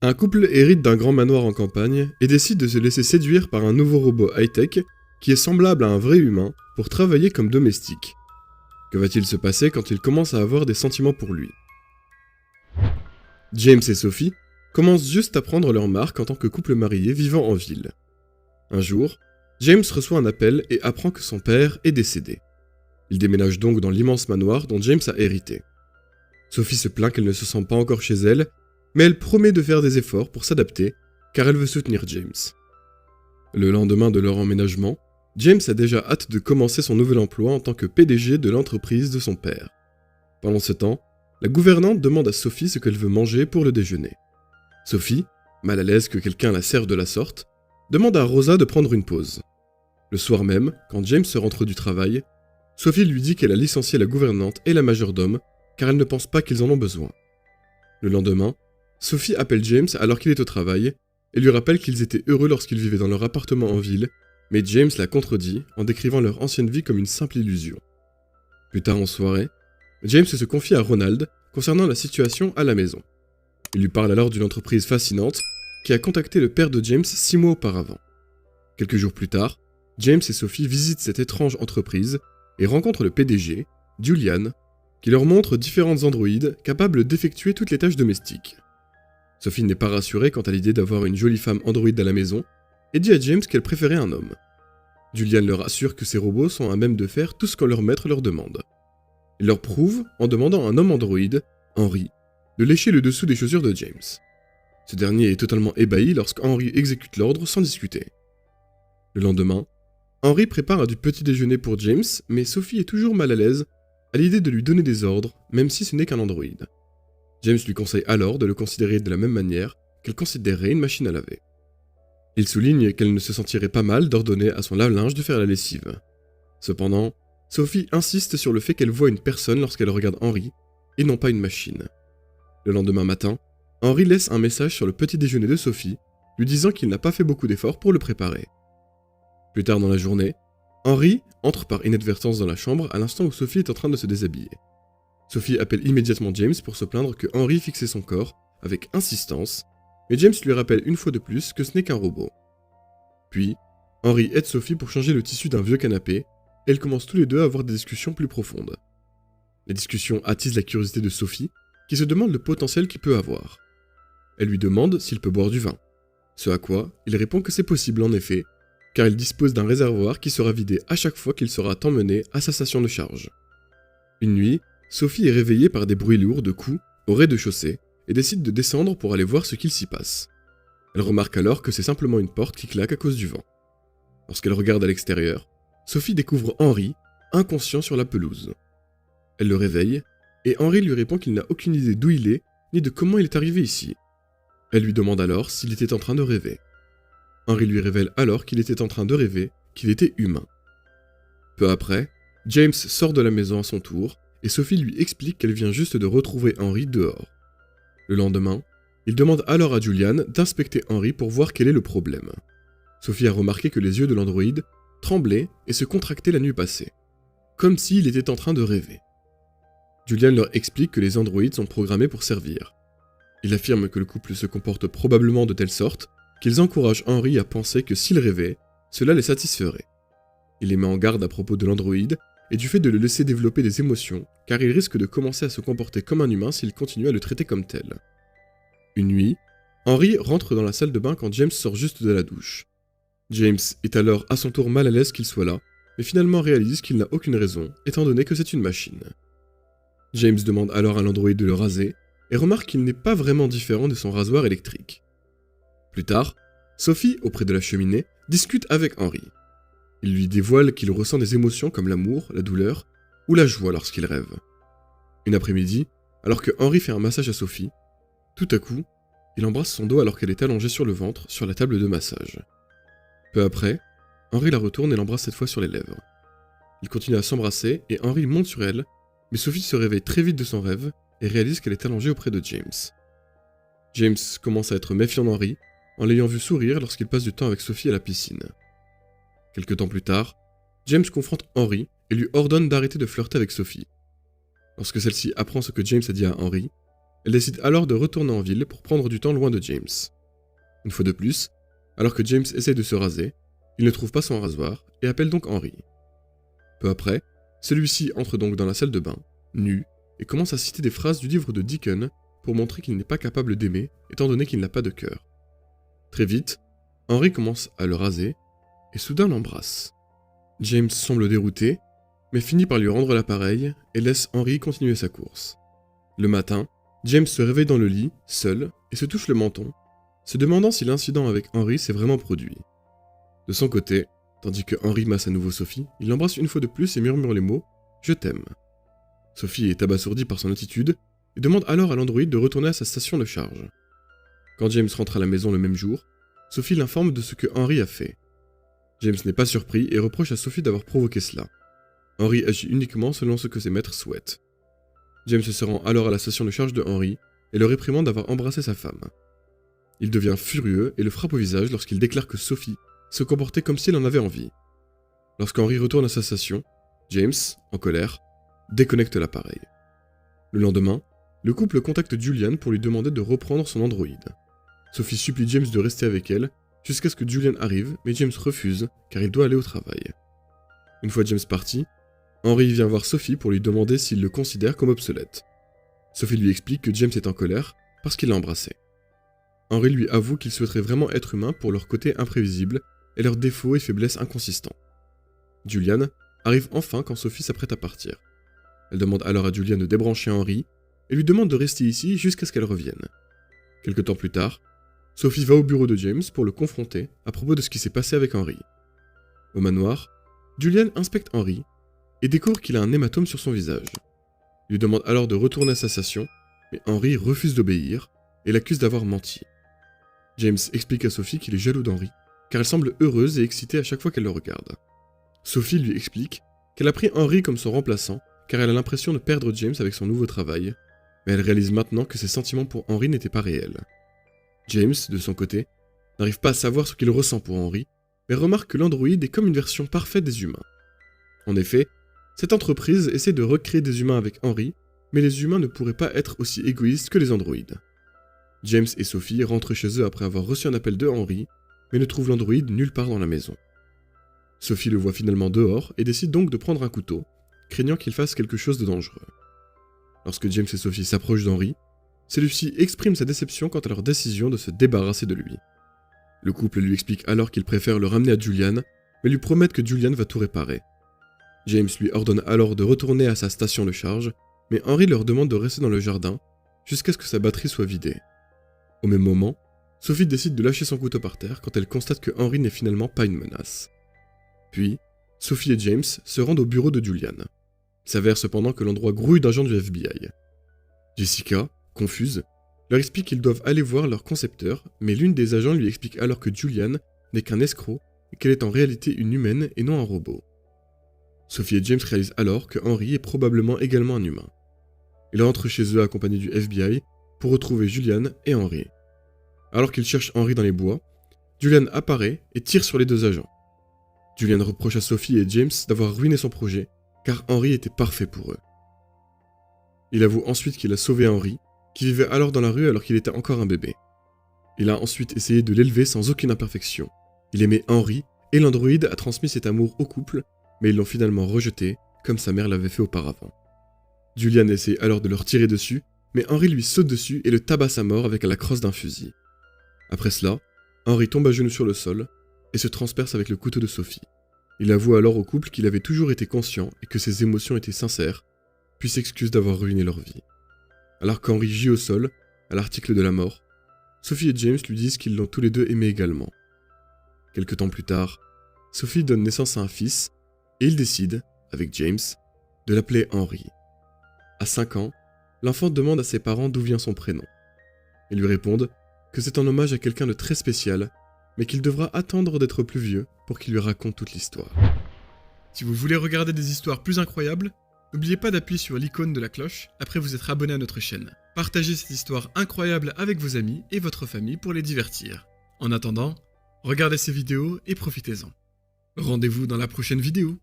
Un couple hérite d'un grand manoir en campagne et décide de se laisser séduire par un nouveau robot high-tech qui est semblable à un vrai humain pour travailler comme domestique. Que va-t-il se passer quand ils commencent à avoir des sentiments pour lui? James et Sophie commencent juste à prendre leur marque en tant que couple marié vivant en ville. Un jour, James reçoit un appel et apprend que son père est décédé. Il déménage donc dans l'immense manoir dont James a hérité. Sophie se plaint qu'elle ne se sent pas encore chez elle, mais elle promet de faire des efforts pour s'adapter, car elle veut soutenir James. Le lendemain de leur emménagement, James a déjà hâte de commencer son nouvel emploi en tant que PDG de l'entreprise de son père. Pendant ce temps, la gouvernante demande à Sophie ce qu'elle veut manger pour le déjeuner. Sophie, mal à l'aise que quelqu'un la serve de la sorte, demande à Rosa de prendre une pause. Le soir même, quand James rentre du travail, Sophie lui dit qu'elle a licencié la gouvernante et la majordome car elle ne pense pas qu'ils en ont besoin. Le lendemain, Sophie appelle James alors qu'il est au travail et lui rappelle qu'ils étaient heureux lorsqu'ils vivaient dans leur appartement en ville, mais James la contredit en décrivant leur ancienne vie comme une simple illusion. Plus tard en soirée, James se confie à Ronald concernant la situation à la maison. Il lui parle alors d'une entreprise fascinante qui a contacté le père de James 6 mois auparavant. Quelques jours plus tard, James et Sophie visitent cette étrange entreprise et rencontrent le PDG, Julian, qui leur montre différents androïdes capables d'effectuer toutes les tâches domestiques. Sophie n'est pas rassurée quant à l'idée d'avoir une jolie femme androïde à la maison et dit à James qu'elle préférait un homme. Julian leur assure que ces robots sont à même de faire tout ce que leur maître leur demande. Il leur prouve, en demandant à un homme androïde, Henry, de lécher le dessous des chaussures de James. Ce dernier est totalement ébahi lorsqu'Henry exécute l'ordre sans discuter. Le lendemain, Henry prépare du petit déjeuner pour James, mais Sophie est toujours mal à l'aise à l'idée de lui donner des ordres, même si ce n'est qu'un androïde. James lui conseille alors de le considérer de la même manière qu'elle considérerait une machine à laver. Il souligne qu'elle ne se sentirait pas mal d'ordonner à son lave-linge de faire la lessive. Cependant, Sophie insiste sur le fait qu'elle voit une personne lorsqu'elle regarde Henry, et non pas une machine. Le lendemain matin, Henry laisse un message sur le petit déjeuner de Sophie, lui disant qu'il n'a pas fait beaucoup d'efforts pour le préparer. Plus tard dans la journée, Henry entre par inadvertance dans la chambre à l'instant où Sophie est en train de se déshabiller. Sophie appelle immédiatement James pour se plaindre que Henry fixait son corps, avec insistance, mais James lui rappelle une fois de plus que ce n'est qu'un robot. Puis, Henry aide Sophie pour changer le tissu d'un vieux canapé, et ils commencent tous les deux à avoir des discussions plus profondes. Les discussions attisent la curiosité de Sophie, qui se demande le potentiel qu'il peut avoir. Elle lui demande s'il peut boire du vin, ce à quoi il répond que c'est possible en effet, car il dispose d'un réservoir qui sera vidé à chaque fois qu'il sera emmené à sa station de charge. Une nuit, Sophie est réveillée par des bruits lourds de coups au rez-de-chaussée et décide de descendre pour aller voir ce qu'il s'y passe. Elle remarque alors que c'est simplement une porte qui claque à cause du vent. Lorsqu'elle regarde à l'extérieur, Sophie découvre Henry, inconscient sur la pelouse. Elle le réveille, et Henry lui répond qu'il n'a aucune idée d'où il est, ni de comment il est arrivé ici. Elle lui demande alors s'il était en train de rêver. Henry lui révèle alors qu'il était en train de rêver, qu'il était humain. Peu après, James sort de la maison à son tour, et Sophie lui explique qu'elle vient juste de retrouver Henry dehors. Le lendemain, il demande alors à Julian d'inspecter Henry pour voir quel est le problème. Sophie a remarqué que les yeux de l'androïde tremblaient et se contractaient la nuit passée, comme s'il était en train de rêver. Julian leur explique que les androïdes sont programmés pour servir. Il affirme que le couple se comporte probablement de telle sorte qu'ils encouragent Henry à penser que s'il rêvait, cela les satisferait. Il les met en garde à propos de l'androïde et du fait de le laisser développer des émotions, car il risque de commencer à se comporter comme un humain s'il continue à le traiter comme tel. Une nuit, Henry rentre dans la salle de bain quand James sort juste de la douche. James est alors à son tour mal à l'aise qu'il soit là, mais finalement réalise qu'il n'a aucune raison, étant donné que c'est une machine. James demande alors à l'androïde de le raser, et remarque qu'il n'est pas vraiment différent de son rasoir électrique. Plus tard, Sophie, auprès de la cheminée, discute avec Henry. Il lui dévoile qu'il ressent des émotions comme l'amour, la douleur ou la joie lorsqu'il rêve. Une après-midi, alors que Henry fait un massage à Sophie, tout à coup, il embrasse son dos alors qu'elle est allongée sur le ventre sur la table de massage. Peu après, Henry la retourne et l'embrasse cette fois sur les lèvres. Ils continuent à s'embrasser et Henry monte sur elle, mais Sophie se réveille très vite de son rêve et réalise qu'elle est allongée auprès de James. James commence à être méfiant d'Henry, en l'ayant vu sourire lorsqu'il passe du temps avec Sophie à la piscine. Quelque temps plus tard, James confronte Henry et lui ordonne d'arrêter de flirter avec Sophie. Lorsque celle-ci apprend ce que James a dit à Henry, Elle décide alors de retourner en ville pour prendre du temps loin de James. Une fois de plus, alors que James essaie de se raser, il ne trouve pas son rasoir et appelle donc Henry. Peu après, celui-ci entre donc dans la salle de bain, nu, et commence à citer des phrases du livre de Deacon pour montrer qu'il n'est pas capable d'aimer étant donné qu'il n'a pas de cœur. Très vite, Henry commence à le raser et soudain l'embrasse. James semble dérouté, mais finit par lui rendre l'appareil et laisse Henry continuer sa course. Le matin, James se réveille dans le lit, seul, et se touche le menton, se demandant si l'incident avec Henry s'est vraiment produit. De son côté, tandis que Henry masse à nouveau Sophie, il l'embrasse une fois de plus et murmure les mots « Je t'aime ». Sophie est abasourdie par son attitude et demande alors à l'androïde de retourner à sa station de charge. Quand James rentre à la maison le même jour, Sophie l'informe de ce que Henry a fait. James n'est pas surpris et reproche à Sophie d'avoir provoqué cela. Henry agit uniquement selon ce que ses maîtres souhaitent. James se rend alors à la station de charge de Henry et le réprimande d'avoir embrassé sa femme. Il devient furieux et le frappe au visage lorsqu'il déclare que Sophie se comportait comme s'il en avait envie. Lorsqu'Henry retourne à sa station, James, en colère, déconnecte l'appareil. Le lendemain, le couple contacte Julian pour lui demander de reprendre son androïde. Sophie supplie James de rester avec elle jusqu'à ce que Julian arrive, mais James refuse car il doit aller au travail. Une fois James parti, Henry vient voir Sophie pour lui demander s'il le considère comme obsolète. Sophie lui explique que James est en colère parce qu'il l'a embrassé. Henry lui avoue qu'il souhaiterait vraiment être humain pour leur côté imprévisible et leurs défauts et faiblesses inconsistants. Julian arrive enfin quand Sophie s'apprête à partir. Elle demande alors à Julian de débrancher Henry et lui demande de rester ici jusqu'à ce qu'elle revienne. Quelque temps plus tard, Sophie va au bureau de James pour le confronter à propos de ce qui s'est passé avec Henry. Au manoir, Julian inspecte Henry et découvre qu'il a un hématome sur son visage. Il lui demande alors de retourner à sa station, mais Henry refuse d'obéir et l'accuse d'avoir menti. James explique à Sophie qu'il est jaloux d'Henry, car elle semble heureuse et excitée à chaque fois qu'elle le regarde. Sophie lui explique qu'elle a pris Henry comme son remplaçant, car elle a l'impression de perdre James avec son nouveau travail, mais elle réalise maintenant que ses sentiments pour Henry n'étaient pas réels. James, de son côté, n'arrive pas à savoir ce qu'il ressent pour Henry, mais remarque que l'androïde est comme une version parfaite des humains. En effet, cette entreprise essaie de recréer des humains avec Henry, mais les humains ne pourraient pas être aussi égoïstes que les androïdes. James et Sophie rentrent chez eux après avoir reçu un appel de Henry, mais ne trouvent l'androïde nulle part dans la maison. Sophie le voit finalement dehors et décide donc de prendre un couteau, craignant qu'il fasse quelque chose de dangereux. Lorsque James et Sophie s'approchent d'Henry, celui-ci exprime sa déception quant à leur décision de se débarrasser de lui. Le couple lui explique alors qu'il préfère le ramener à Julian, mais lui promettent que Julian va tout réparer. James lui ordonne alors de retourner à sa station de charge, mais Henry leur demande de rester dans le jardin jusqu'à ce que sa batterie soit vidée. Au même moment, Sophie décide de lâcher son couteau par terre quand elle constate que Henry n'est finalement pas une menace. Puis, Sophie et James se rendent au bureau de Julian. Il s'avère cependant que l'endroit grouille d'agents du FBI. Jessica, confuse, leur explique qu'ils doivent aller voir leur concepteur, mais l'une des agents lui explique alors que Julian n'est qu'un escroc et qu'elle est en réalité une humaine et non un robot. Sophie et James réalisent alors que Henry est probablement également un humain. Ils rentrent chez eux accompagnés du FBI pour retrouver Julian et Henry. Alors qu'ils cherchent Henry dans les bois, Julian apparaît et tire sur les deux agents. Julian reproche à Sophie et James d'avoir ruiné son projet, car Henry était parfait pour eux. Il avoue ensuite qu'il a sauvé Henry, qui vivait alors dans la rue alors qu'il était encore un bébé. Il a ensuite essayé de l'élever sans aucune imperfection. Il aimait Henry, et l'androïde a transmis cet amour au couple, mais ils l'ont finalement rejeté, comme sa mère l'avait fait auparavant. Julian essaie alors de leur tirer dessus, mais Henry lui saute dessus et le tabasse à mort avec la crosse d'un fusil. Après cela, Henry tombe à genoux sur le sol et se transperce avec le couteau de Sophie. Il avoue alors au couple qu'il avait toujours été conscient et que ses émotions étaient sincères, puis s'excuse d'avoir ruiné leur vie. Alors qu'Henry gît au sol, à l'article de la mort, Sophie et James lui disent qu'ils l'ont tous les deux aimé également. Quelque temps plus tard, Sophie donne naissance à un fils, et ils décident, avec James, de l'appeler Henry. À 5 ans, l'enfant demande à ses parents d'où vient son prénom. Ils lui répondent que c'est en hommage à quelqu'un de très spécial, mais qu'il devra attendre d'être plus vieux pour qu'il lui raconte toute l'histoire. Si vous voulez regarder des histoires plus incroyables, n'oubliez pas d'appuyer sur l'icône de la cloche après vous être abonné à notre chaîne. Partagez cette histoire incroyable avec vos amis et votre famille pour les divertir. En attendant, regardez ces vidéos et profitez-en. Rendez-vous dans la prochaine vidéo.